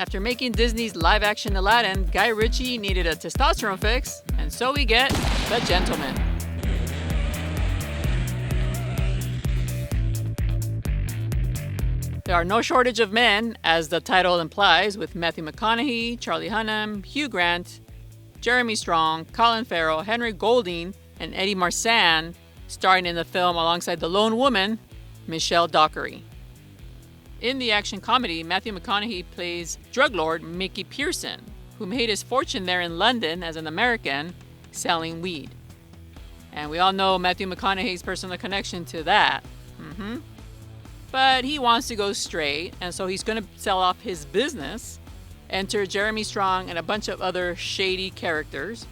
After making Disney's live-action Aladdin, Guy Ritchie needed a testosterone fix, and so we get The Gentleman. There are no shortage of men, as the title implies, with Matthew McConaughey, Charlie Hunnam, Hugh Grant, Jeremy Strong, Colin Farrell, Henry Golding, and Eddie Marsan starring in the film alongside the lone woman, Michelle Dockery. In the action comedy, Matthew McConaughey plays drug lord Mickey Pearson, who made his fortune there in London as an American selling weed. And we all know Matthew McConaughey's personal connection to that. But he wants to go straight, and so he's going to sell off his business. Enter Jeremy Strong and a bunch of other shady characters.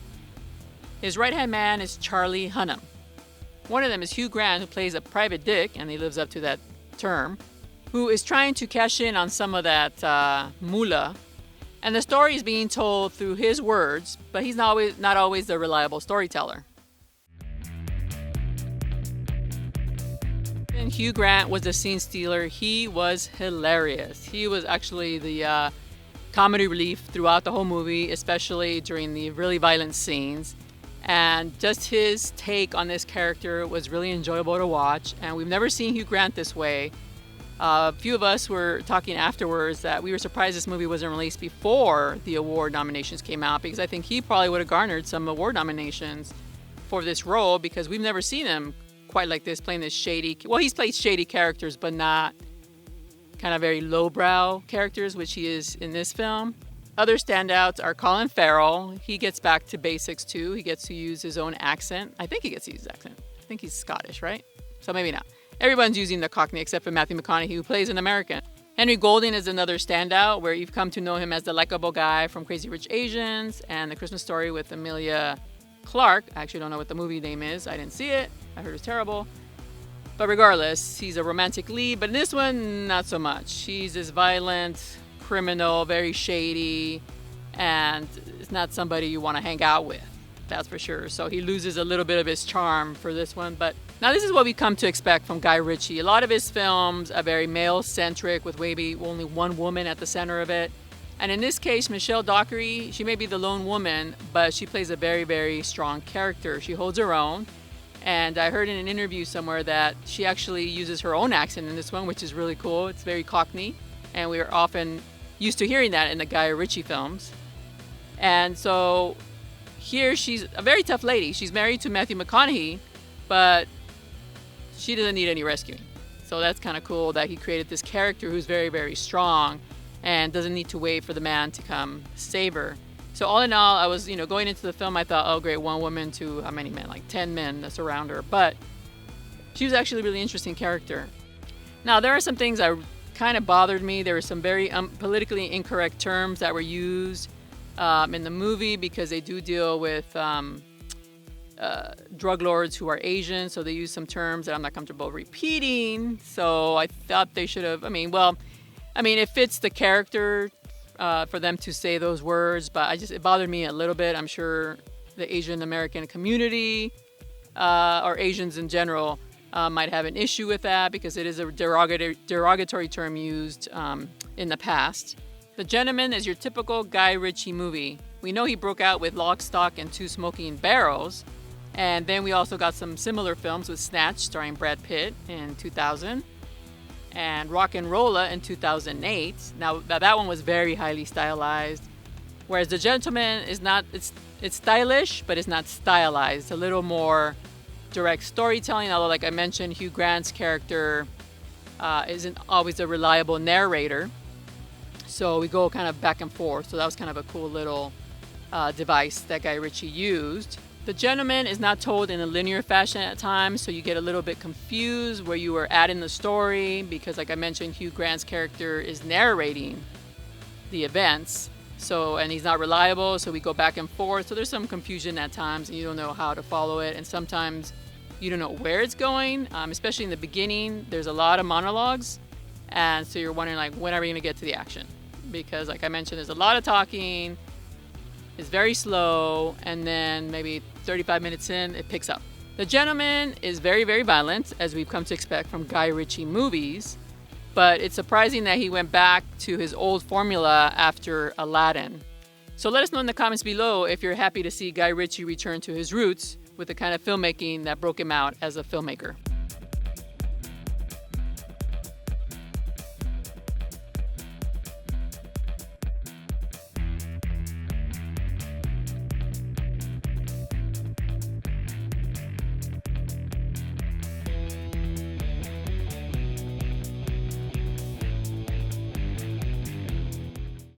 His right-hand man is Charlie Hunnam. One of them is Hugh Grant, who plays a private dick, and he lives up to that term, who is trying to cash in on some of that moolah. And the story is being told through his words, but he's not always the reliable storyteller. And Hugh Grant was the scene stealer. He was hilarious. He was actually the comedy relief throughout the whole movie, especially during the really violent scenes. And just his take on this character was really enjoyable to watch. And we've never seen Hugh Grant this way. A few of us were talking afterwards that we were surprised this movie wasn't released before the award nominations came out, because I think he probably would have garnered some award nominations for this role, because we've never seen him quite like this, playing this shady... Well, he's played shady characters, but not kind of very lowbrow characters, which he is in this film. Other standouts are Colin Farrell. He gets back to basics too. He gets to use his own accent. I think he gets to use his accent. I think he's Scottish, right? So maybe not. Everyone's using the Cockney except for Matthew McConaughey, who plays an American. Henry Golding is another standout, where you've come to know him as the likable guy from Crazy Rich Asians and The Christmas Story with Emilia Clarke. I actually don't know what the movie name is. I didn't see it. I heard it was terrible. But regardless, he's a romantic lead. But in this one, not so much. He's this violent criminal, very shady, and it's not somebody you want to hang out with. That's for sure. So he loses a little bit of his charm for this one. But now this is what we come to expect from Guy Ritchie. A lot of his films are very male-centric, with maybe only one woman at the center of it. And in this case, Michelle Dockery, she may be the lone woman, but she plays a very, very strong character. She holds her own. And I heard in an interview somewhere that she actually uses her own accent in this one, which is really cool. It's very Cockney. And we are often used to hearing that in the Guy Ritchie films. And so here she's a very tough lady. She's married to Matthew McConaughey, but she doesn't need any rescuing. So that's kind of cool that he created this character who's very, very strong and doesn't need to wait for the man to come save her. So all in all, I was, going into the film, I thought, oh great, one woman to how many men? Like 10 men that surround her. But she was actually a really interesting character. Now, there are some things that kind of bothered me. There were some very politically incorrect terms that were used in the movie, because they do deal with drug lords who are Asian. So they use some terms that I'm not comfortable repeating. So I thought they should have, it fits the character for them to say those words, but it bothered me a little bit. I'm sure the Asian American community or Asians in general might have an issue with that, because it is a derogatory term used in the past. The Gentleman is your typical Guy Ritchie movie. We know he broke out with Lock, Stock, and Two Smoking Barrels, and then we also got some similar films with Snatch starring Brad Pitt in 2000. And Rock and Rolla in 2008. Now that one was very highly stylized, whereas The Gentleman is not. It's stylish, but it's not stylized. It's a little more direct storytelling. Although, like I mentioned, Hugh Grant's character isn't always a reliable narrator, so we go kind of back and forth. So that was kind of a cool little device that Guy Ritchie used. The Gentleman is not told in a linear fashion at times, so you get a little bit confused where you were at in the story, because like I mentioned, Hugh Grant's character is narrating the events, and he's not reliable, so we go back and forth. So there's some confusion at times, and you don't know how to follow it, and sometimes you don't know where it's going, especially in the beginning. There's a lot of monologues, and so you're wondering, like, when are we going to get to the action? Because like I mentioned, there's a lot of talking. It's very slow, and then maybe 35 minutes in, it picks up. The Gentleman is very, very violent, as we've come to expect from Guy Ritchie movies. but it's surprising that he went back to his old formula after Aladdin. So let us know in the comments below if you're happy to see Guy Ritchie return to his roots with the kind of filmmaking that broke him out as a filmmaker.